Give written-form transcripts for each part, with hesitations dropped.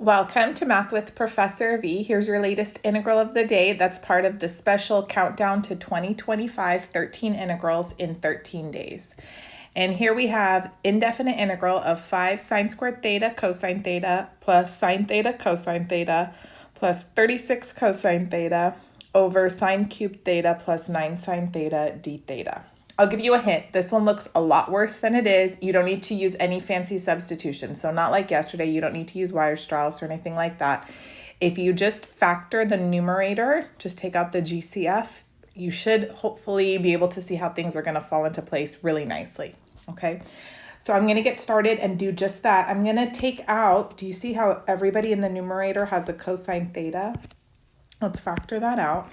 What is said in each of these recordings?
Welcome to Math with Professor V. Here's your latest integral of the day. That's part of the special countdown to 2025 13 integrals in 13 days. And here we have indefinite integral of 5 sine squared theta cosine theta plus sine theta cosine theta plus 36 cosine theta over sine cubed theta plus 9 sine theta d theta. I'll give you a hint. This one looks a lot worse than it is. You don't need to use any fancy substitution. So not like yesterday, you don't need to use Weierstrass or anything like that. If you just factor the numerator, just take out the GCF, you should hopefully be able to see how things are going to fall into place really nicely. Okay, so I'm going to get started and do just that. I'm going to take out, do you see how everybody in the numerator has a cosine theta? Let's factor that out.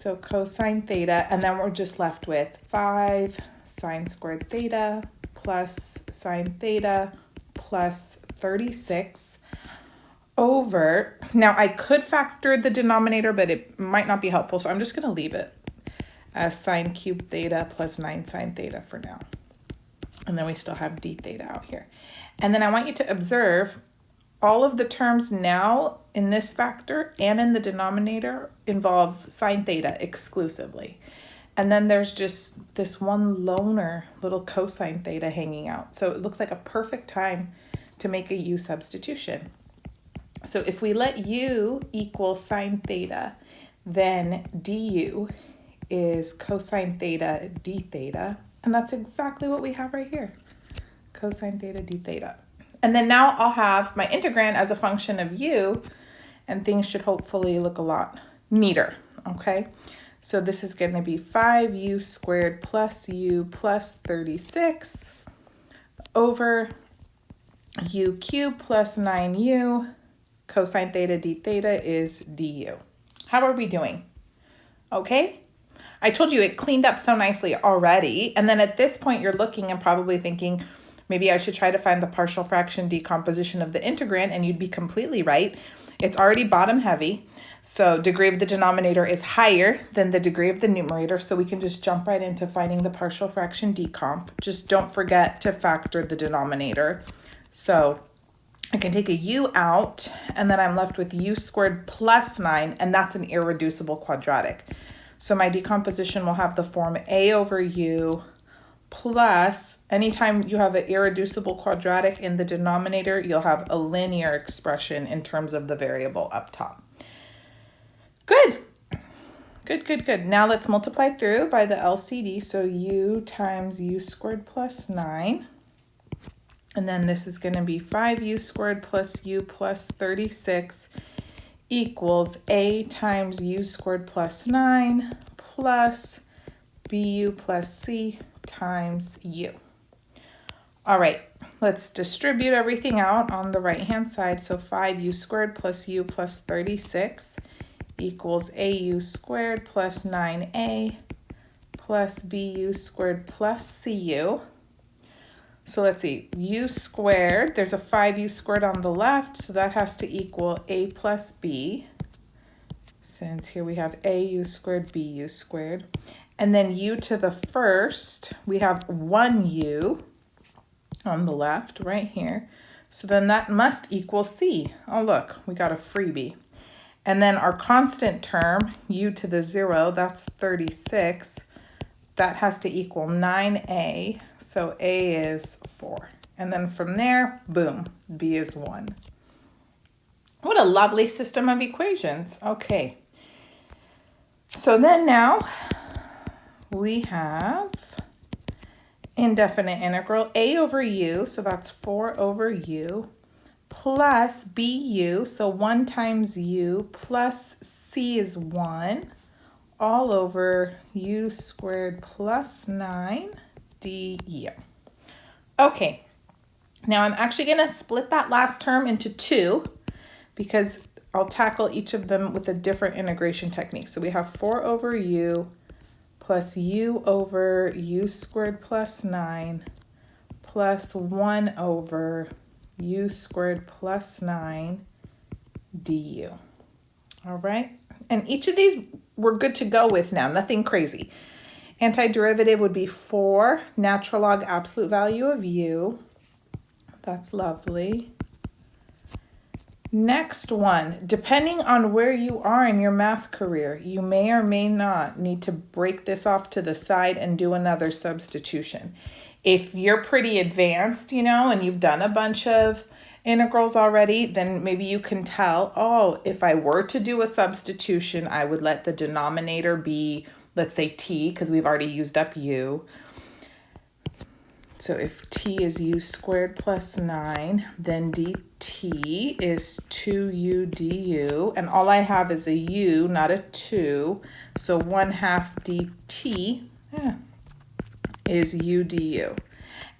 So cosine theta, and then we're just left with 5 sine squared theta plus sine theta plus 36 over, now I could factor the denominator, but it might not be helpful, so I'm just going to leave it as sine cubed theta plus 9 sine theta for now. And then we still have d theta out here. And then I want you to observe all of the terms now in this factor and in the denominator involve sine theta exclusively. And then there's just this one loner little cosine theta hanging out. So it looks like a perfect time to make a u substitution. So if we let u equal sine theta, then du is cosine theta d theta. And that's exactly what we have right here, cosine theta d theta. And then now I'll have my integrand as a function of u, and things should hopefully look a lot neater, okay? So this is going to be 5u squared plus u plus 36 over u cubed plus 9u, cosine theta d theta is du. How are we doing? Okay? I told you it cleaned up so nicely already, and then at this point you're looking and probably thinking, maybe I should try to find the partial fraction decomposition of the integrand, and you'd be completely right. It's already bottom heavy, so degree of the denominator is higher than the degree of the numerator, so we can just jump right into finding the partial fraction decomp. Just don't forget to factor the denominator. So I can take a u out, and then I'm left with u squared plus 9, and that's an irreducible quadratic. So my decomposition will have the form a over u plus, anytime you have an irreducible quadratic in the denominator, you'll have a linear expression in terms of the variable up top. Good. Good. Now let's multiply through by the LCD. So u times u squared plus 9. And then this is going to be 5u squared plus u plus 36 equals a times u squared plus 9 plus bu plus c times u. All right, let's distribute everything out on the right-hand side. So 5u squared plus u plus 36 equals au squared plus 9a plus bu squared plus cu. So let's see, u squared, there's a 5u squared on the left, so that has to equal a plus b, since here we have au squared, bu squared. And then u to the first, we have 1u on the left right here. So then that must equal c. Oh, look, we got a freebie. And then our constant term, u to the 0, that's 36. That has to equal 9a. So a is 4. And then from there, boom, b is 1. What a lovely system of equations. Okay. So then now we have indefinite integral a over u, so that's 4 over u, plus bu, so 1 times u, plus c is 1, all over u squared plus 9 du. Okay, now I'm actually going to split that last term into 2 because I'll tackle each of them with a different integration technique. So we have 4 over u plus u over u squared plus 9 plus 1 over u squared plus 9 du. All right, and each of these we're good to go with now, nothing crazy. Antiderivative would be 4 natural log absolute value of u. That's lovely. Next one, depending on where you are in your math career, you may or may not need to break this off to the side and do another substitution. If you're pretty advanced, and you've done a bunch of integrals already, then maybe you can tell, oh, if I were to do a substitution, I would let the denominator be, let's say t, because we've already used up u. So if t is u squared plus 9, then dt is 2u du, and all I have is a u, not a 2, so 1/2 dt is u du.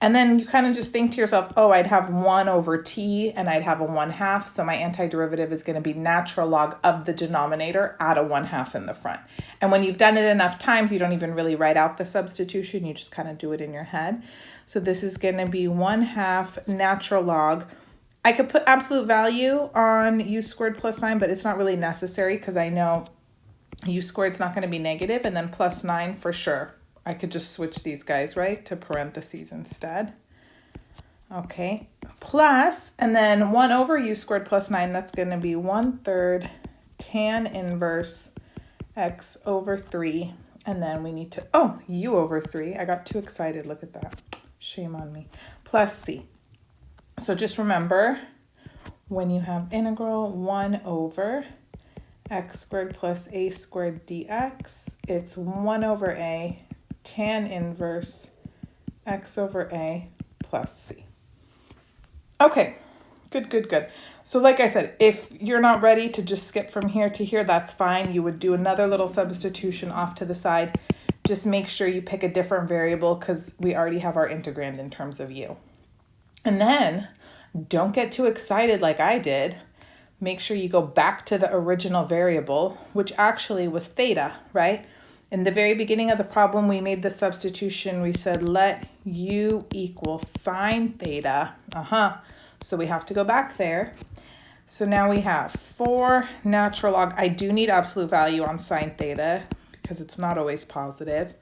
And then you kind of just think to yourself, oh, I'd have 1 over t, and I'd have a 1/2, so my antiderivative is going to be natural log of the denominator, add a 1/2 in the front. And when you've done it enough times, you don't even really write out the substitution, you just kind of do it in your head. So this is going to be 1/2 natural log. I could put absolute value on u squared plus 9, but it's not really necessary because I know u squared is not going to be negative, and then plus 9 for sure. I could just switch these guys, right, to parentheses instead. Okay, plus, and then 1 over u squared plus 9, that's going to be 1/3 tan inverse x over 3. And then we need to, oh, u over 3. I got too excited, look at that. Shame on me. Plus c. So just remember, when you have integral 1 over x squared plus a squared dx, it's 1 over a tan inverse x over a plus c. Okay, good. So like I said, if you're not ready to just skip from here to here, that's fine. You would do another little substitution off to the side. Just make sure you pick a different variable because we already have our integrand in terms of u. And then don't get too excited like I did. Make sure you go back to the original variable, which actually was theta, right? In the very beginning of the problem, we made the substitution. We said let u equal sine theta. So we have to go back there. So now we have 4 natural log. I do need absolute value on sine theta because it's not always positive.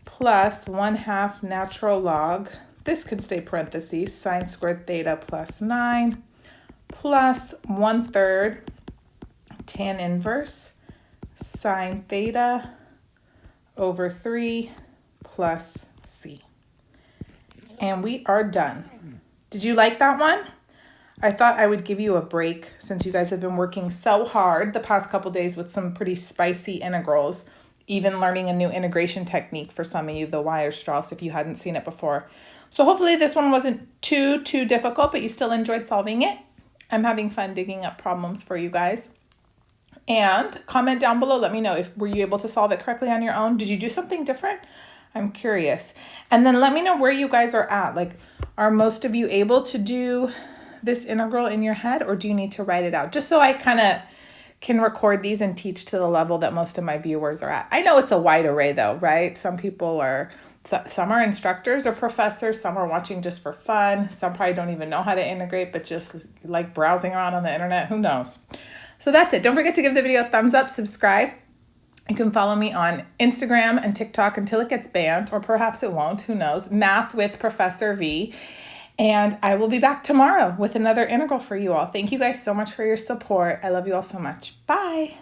Plus 1/2 natural log. This could stay parentheses. Sine squared theta plus 9. Plus 1/3 tan inverse sine theta over 3 plus c. And we are done. Did you like that one? I thought I would give you a break since you guys have been working so hard the past couple days with some pretty spicy integrals, even learning a new integration technique for some of you, the Weierstrass, if you hadn't seen it before. So hopefully this one wasn't too difficult, but you still enjoyed solving it. I'm having fun digging up problems for you guys. And comment down below, let me know were you able to solve it correctly on your own? Did you do something different? I'm curious. And then let me know where you guys are at. Like, are most of you able to do this integral in your head, or do you need to write it out? Just so I kind of can record these and teach to the level that most of my viewers are at. I know it's a wide array though, right? Some are instructors or professors, some are watching just for fun, some probably don't even know how to integrate, but just like browsing around on the internet, who knows? So that's it. Don't forget to give the video a thumbs up, subscribe. You can follow me on Instagram and TikTok until it gets banned, or perhaps it won't, who knows? Math with Professor V. And I will be back tomorrow with another integral for you all. Thank you guys so much for your support. I love you all so much. Bye.